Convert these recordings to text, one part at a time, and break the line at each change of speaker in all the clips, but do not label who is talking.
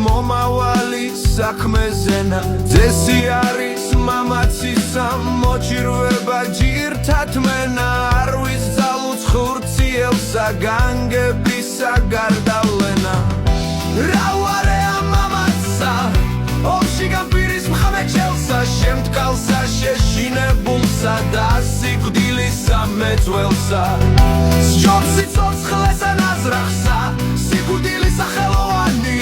მომავალი საქმეზენა ძესი არის მამაცისა მოჭირვება ჯირთად მენა არ ვიზალუც ხურციელსა განგებისა გარდავლენა რა ვარეა მამაცა ოფში გამპირის მხამეჩელსა შემტკალსა შეშინებულსა და სიკვდილისა მეწველსა სჯობს სიცოცხლესა ნაზრახსა სიკვდილის სახელოვანი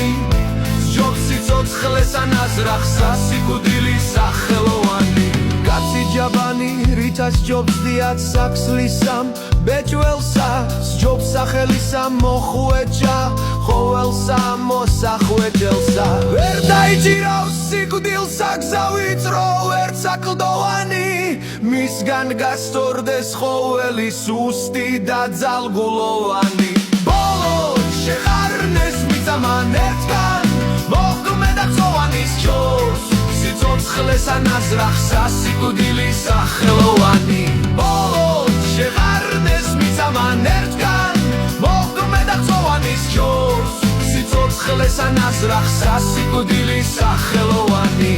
სჯობს სიცოცხლესა ნაზრახსა სიკვდილის სახელოვანი კაცი ჯაბანი რიცა სჯობს დიად საქსლისამ ბეჭველსა სჯობს სახელისა მოხვეჭა ხოველსა მოსახვეჭელსა ვერ დაიჭირავს სიკვდილსა გზა ვიწრო ვერც აკლდოვანი მისგან გასწორდეს ყოველი სუსტი და ძალგულოვანი ბოლოდ შეყარნეს მიწამან ერთგან მოხდმე და წოვანი სჯობს სიცოცხლესა ნაზრახსა სიკვდილის სახელოვანი ბოლოდ შეყარნეს მიწამან ერთგან მოხდმე და წოვანი სჯობს სიცოცხლესა ნაზრახსა სიკვდილის სახელოვანი